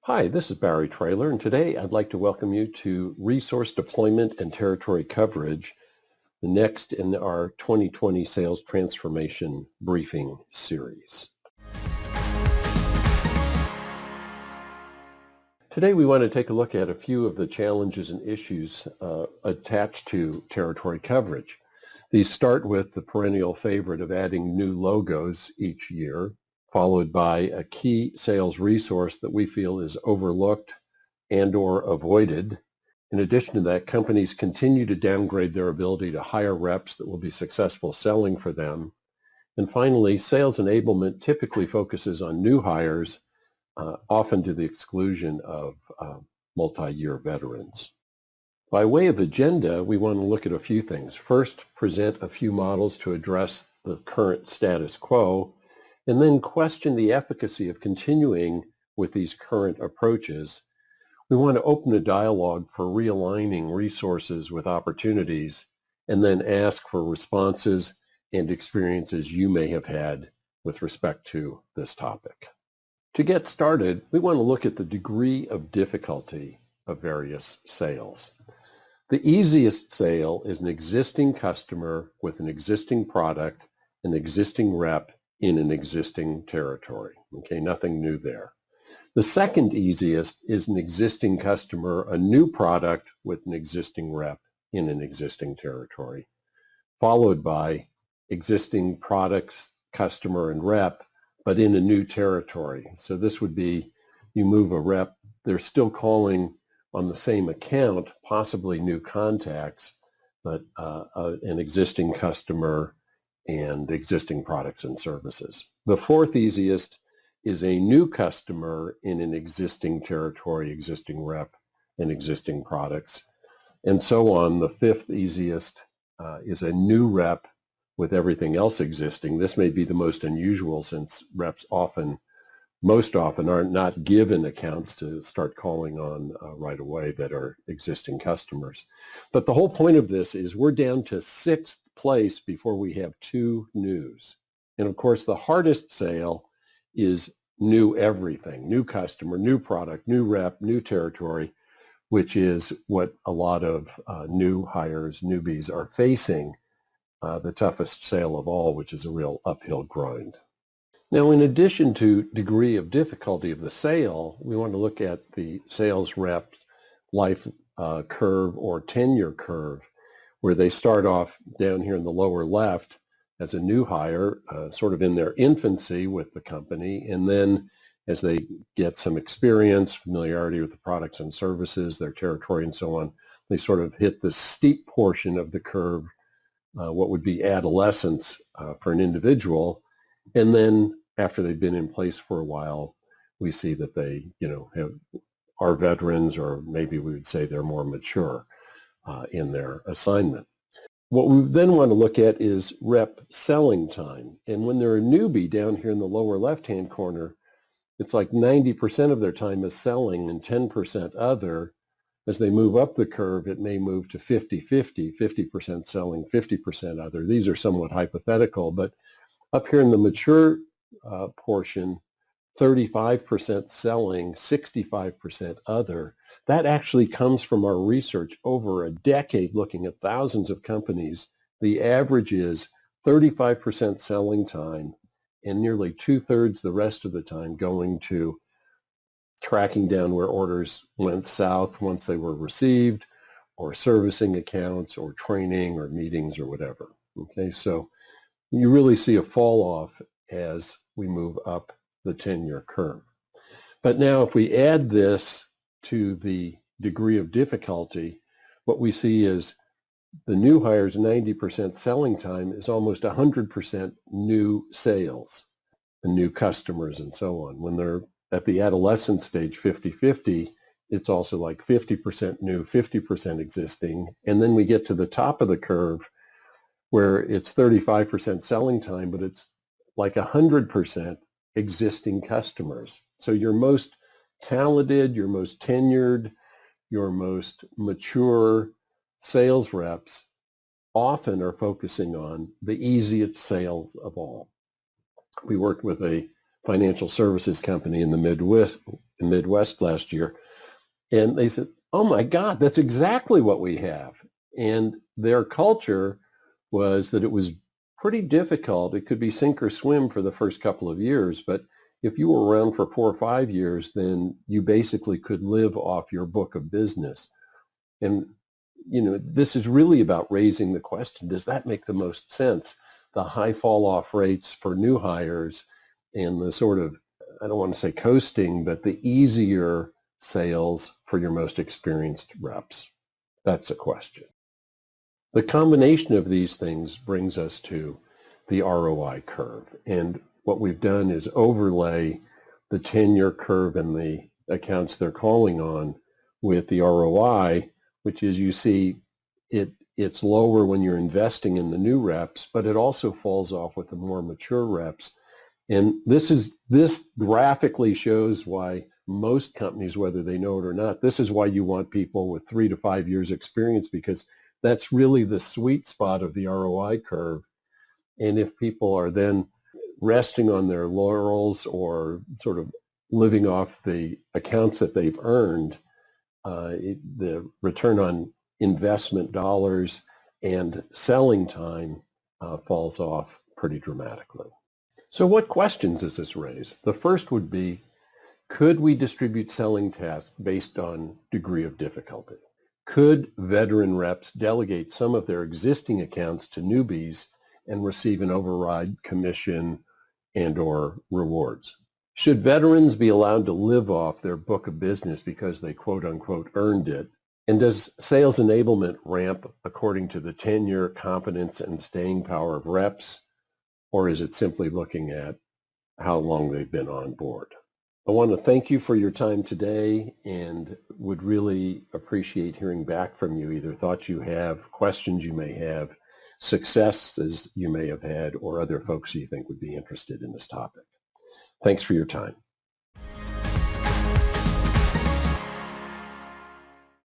Hi, this is Barry Traylor, and today I'd like to welcome you to Resource Deployment and Territory Coverage, the next in our 2020 Sales Transformation Briefing Series. Today we want to take a look at a few of the challenges and issues attached to territory coverage. These start with the perennial favorite of adding new logos each year, followed by a key sales resource that we feel is overlooked and or avoided. In addition to that, companies continue to downgrade their ability to hire reps that will be successful selling for them. And finally, sales enablement typically focuses on new hires, often to the exclusion of multi-year veterans. By way of agenda, we want to look at a few things. First, present a few models to address the current status quo, and then question the efficacy of continuing with these current approaches. We want to open a dialogue for realigning resources with opportunities, and then ask for responses and experiences you may have had with respect to this topic. To get started, we want to look at the degree of difficulty of various sales. The easiest sale is an existing customer with an existing product, an existing rep in an existing territory. Okay, nothing new there. The second easiest is an existing customer, a new product with an existing rep in an existing territory, followed by existing products, customer, and rep, but in a new territory. So this would be, you move a rep, they're still calling on the same account, possibly new contacts, but an existing customer and existing products and services. The fourth easiest is a new customer in an existing territory, existing rep, and existing products, and so on. The fifth easiest is a new rep with everything else existing. This may be the most unusual since reps most often are not given accounts to start calling on right away that are existing customers. But the whole point of this is we're down to sixth place before we have two news. And of course, the hardest sale is new everything, new customer, new product, new rep, new territory, which is what a lot of new hires, newbies are facing, the toughest sale of all, which is a real uphill grind. Now, in addition to degree of difficulty of the sale, we want to look at the sales rep life curve or tenure curve, where they start off down here in the lower left as a new hire, sort of in their infancy with the company, and then as they get some experience, familiarity with the products and services, their territory and so on, they sort of hit the steep portion of the curve, what would be adolescence for an individual, and then after they've been in place for a while, we see that they, are veterans, or maybe we would say they're more mature in their assignment. What we then want to look at is rep selling time. And when they're a newbie down here in the lower left-hand corner, it's like 90% of their time is selling and 10% other. As they move up the curve, it may move to 50-50, 50% selling, 50% other. These are somewhat hypothetical, but up here in the mature portion, 35% selling, 65% other. That actually comes from our research over a decade looking at thousands of companies. The average is 35% selling time and nearly 2/3 the rest of the time going to tracking down where orders went south once they were received, or servicing accounts, or training, or meetings, or whatever. Okay, so you really see a fall off as we move up the tenure curve. But now if we add this to the degree of difficulty, what we see is the new hires 90% selling time is almost 100% new sales and new customers and so on. When they're at the adolescent stage, 50-50, it's also like 50% new, 50% existing. And then we get to the top of the curve where it's 35% selling time, but it's like 100% existing customers. So your most talented, your most tenured, your most mature sales reps often are focusing on the easiest sales of all. We worked with a financial services company in the in Midwest last year. And they said, oh my God, that's exactly what we have. And their culture was that it was pretty difficult. It could be sink or swim for the first couple of years, but if you were around for 4 or 5 years, then you basically could live off your book of business. And, this is really about raising the question, does that make the most sense? The high fall off rates for new hires and the sort of, I don't want to say coasting, but the easier sales for your most experienced reps. That's a question. The combination of these things brings us to the ROI curve. And what we've done is overlay the tenure curve and the accounts they're calling on with the ROI, which is, you see, it's lower when you're investing in the new reps, but it also falls off with the more mature reps. And this graphically shows why most companies, whether they know it or not, this is why you want people with 3 to 5 years experience, because that's really the sweet spot of the ROI curve. And if people are then resting on their laurels or sort of living off the accounts that they've earned, the return on investment dollars and selling time falls off pretty dramatically. So what questions does this raise? The first would be, could we distribute selling tasks based on degree of difficulty? Could veteran reps delegate some of their existing accounts to newbies and receive an override commission and/or rewards? Should veterans be allowed to live off their book of business because they quote unquote earned it? And does sales enablement ramp according to the tenure, competence, and staying power of reps? Or is it simply looking at how long they've been on board? I want to thank you for your time today and would really appreciate hearing back from you, either thoughts you have, questions you may have, successes you may have had, or other folks you think would be interested in this topic. Thanks for your time.